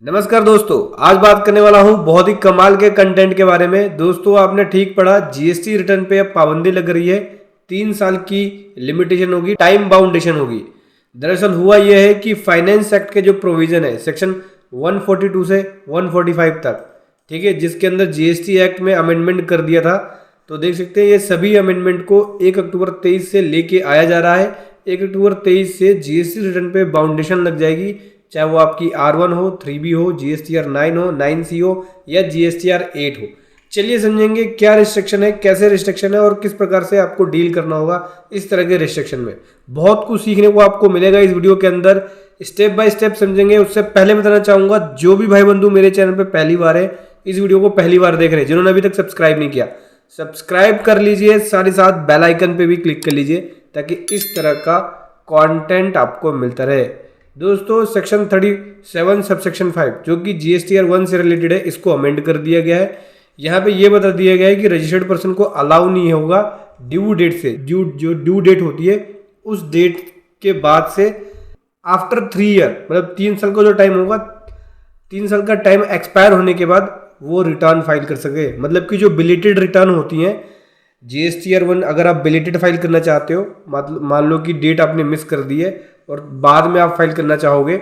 नमस्कार दोस्तों, आज बात करने वाला हूं बहुत ही कमाल के कंटेंट के बारे में। दोस्तों आपने ठीक पढ़ा, जीएसटी रिटर्न पे अब पाबंदी लग रही है। 3 साल की लिमिटेशन होगी, टाइम बाउंडेशन होगी। दरअसल हुआ यह है कि फाइनेंस एक्ट के जो प्रोविजन है सेक्शन 142 से 145 तक, ठीक है, जिसके अंदर जीएसटी एक्ट में अमेंडमेंट कर दिया था। तो देख सकते हैं ये सभी अमेंडमेंट को 1 अक्टूबर 23 से लेके आया जा रहा है। 1 अक्टूबर 23 से जीएसटी रिटर्न पे बाउंडेशन लग जाएगी, चाहे वो आपकी R1 हो, 3B हो, GSTR 9 हो, 9C हो या GSTR 8 हो। चलिए समझेंगे क्या रिस्ट्रिक्शन है, कैसे रिस्ट्रिक्शन है और किस प्रकार से आपको डील करना होगा इस तरह के रिस्ट्रिक्शन में। बहुत कुछ सीखने को आपको मिलेगा इस वीडियो के अंदर, स्टेप बाय स्टेप समझेंगे। उससे पहले बताना चाहूंगा, जो भी भाई बंधु मेरे चैनल पे पहली बार है, इस वीडियो को पहली बार देख रहे हैं, जिन्होंने अभी तक सब्सक्राइब नहीं किया, सब्सक्राइब कर लीजिए, साथ ही साथ बेल आइकन पे भी क्लिक कर लीजिए ताकि इस तरह का कंटेंट आपको मिलता रहे। दोस्तों सेक्शन 37 सबसेक्शन 5 जो कि GSTR 1 से रिलेटेड है, इसको अमेंड कर दिया गया है। यहाँ पे ये बता दिया गया है कि रजिस्टर्ड पर्सन को अलाउ नहीं होगा ड्यू डेट से, जो ड्यू डेट होती है उस डेट के बाद से आफ्टर 3 ईयर, मतलब 3 साल का जो टाइम होगा, 3 साल का टाइम एक्सपायर होने के बाद वो रिटर्न फाइल कर सके। मतलब कि जो बिलेटेड रिटर्न होती हैं GSTR 1, अगर आप बिलेटेड फाइल करना चाहते हो, मान लो कि डेट आपने मिस कर दी है और बाद में आप फाइल करना चाहोगे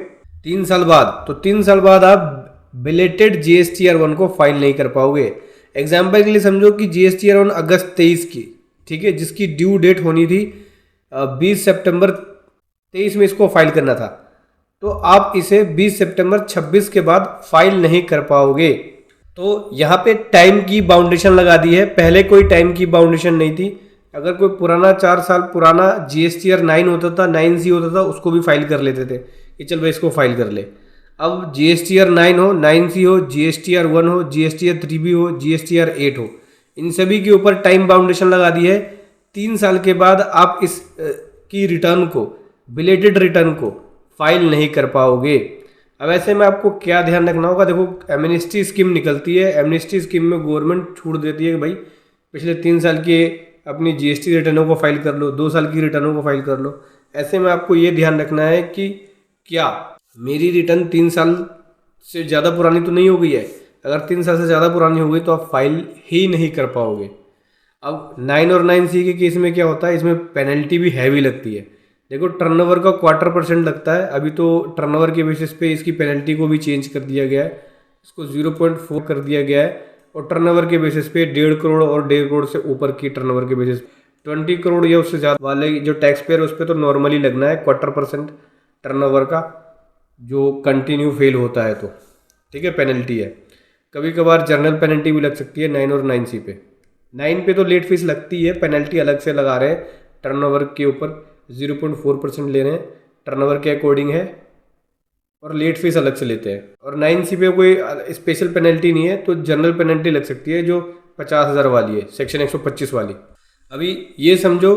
3 साल बाद, तो 3 साल बाद आप बिलेटेड GSTR 1 को फाइल नहीं कर पाओगे। एग्जाम्पल के लिए समझो कि GSTR 1 अगस्त 23 की, ठीक है, जिसकी ड्यू डेट होनी थी 20 सितंबर 23 में इसको फाइल करना था, तो आप इसे 20 सितंबर 26 के बाद फाइल नहीं कर पाओगे। तो यहाँ पे टाइम की बाउंडेशन लगा दी है, पहले कोई टाइम की बाउंडेशन नहीं थी। अगर कोई पुराना 4 साल पुराना GSTR 9 होता था, 9C होता था, उसको भी फाइल कर लेते थे कि चल भाई इसको फाइल कर ले। अब GSTR 9 हो, 9C हो, GSTR 1 हो, GSTR 3B हो, GSTR 8 हो, इन सभी के ऊपर टाइम बाउंडेशन लगा दी है। 3 साल के बाद आप इस की रिटर्न को, बिलेटेड रिटर्न को फाइल नहीं कर पाओगे। अब ऐसे में आपको क्या ध्यान रखना होगा, देखो एमनेस्टी स्कीम निकलती है, एमनेस्टी स्कीम में गवर्नमेंट छूट देती है कि भाई पिछले 3 साल के अपनी GST रिटर्नों को फाइल कर लो, 2 साल की रिटर्नों को फाइल कर लो। ऐसे में आपको ये ध्यान रखना है कि क्या मेरी रिटर्न 3 साल से ज़्यादा पुरानी तो नहीं हो गई है। अगर 3 साल से ज़्यादा पुरानी हो गई तो आप फाइल ही नहीं कर पाओगे। अब 9 और 9C के केस में क्या होता है, इसमें पेनल्टी भी हैवी लगती है। देखो टर्नओवर का 0.25% लगता है, अभी तो टर्नओवर के बेसिस पे इसकी पेनल्टी को भी चेंज कर दिया गया है, इसको 0.4 कर दिया गया है। और टर्नओवर के बेसिस पे 1.5 करोड़ और 1.5 करोड़ से ऊपर की टर्नओवर के बेसिस 20 करोड़ या उससे ज़्यादा वाले जो टैक्स पेयर है उस पर तो नॉर्मली लगना है 0.25% टर्नओवर का, जो कंटिन्यू फेल होता है तो, ठीक है, पेनल्टी है। कभी कभार जर्नल पेनल्टी भी लग सकती है 9 और 9C पे। 9 पे तो लेट फीस लगती है, पेनल्टी अलग से लगा रहे हैं, टर्नओवर के ऊपर 0.4% ले रहे हैं, टर्नओवर के अकॉर्डिंग है, और लेट फीस अलग से लेते हैं। और 9C पे कोई स्पेशल पेनल्टी नहीं है, तो जनरल पेनल्टी लग सकती है जो 50,000 वाली है, सेक्शन 125 वाली। अभी ये समझो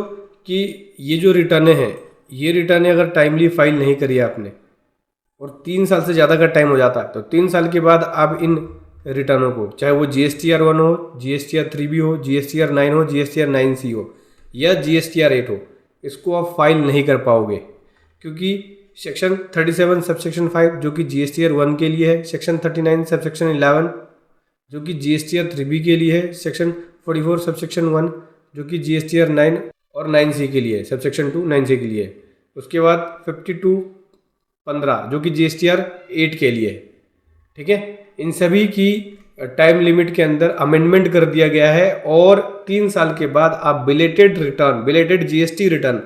कि ये जो रिटर्न है, ये रिटर्न अगर टाइमली फाइल नहीं करी आपने और 3 साल से ज़्यादा का टाइम हो जाता है, तो 3 साल के बाद आप इन रिटर्नों को, चाहे वो GSTR 1 हो, GSTR 3B हो, GSTR 9 हो, GSTR 9C हो या GSTR 8 हो, इसको आप फाइल नहीं कर पाओगे। क्योंकि सेक्शन 37 सबसेक्शन 5 जो कि GSTR 1 के लिए है, सेक्शन 39 सबसेक्शन 11 जो कि GSTR 3B के लिए है, सेक्शन 44 सबसेक्शन 1 जो कि GSTR 9 और 9C के लिए है, सबसेक्शन 2 9C के लिए है। उसके बाद 52(15) जो कि GSTR 8 के लिए है, ठीक है। इन सभी की टाइम लिमिट के अंदर अमेंडमेंट कर दिया गया है और 3 साल के बाद आप belated return, belated GST return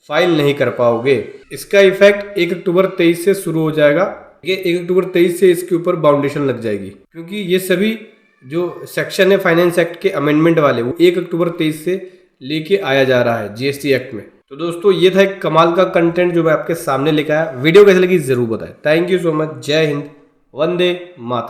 file नहीं कर पाओगे। इसका इफेक्ट 1 अक्टूबर 23 से शुरू हो जाएगा। ये 1 अक्टूबर 23 से इसके ऊपर बाउंडेशन लग जाएगी, क्योंकि ये सभी जो सेक्शन है फाइनेंस एक्ट के अमेंडमेंट वाले, वो 1 अक्टूबर 23 से लेके आया जा रहा है GST एक्ट में। तो दोस्तों ये था एक कमाल का कंटेंट जो मैं आपके सामने लेकर आया। वीडियो कैसे लगी जरूर बताएं। Thank you so much. जय हिंद, वंदे मातरम।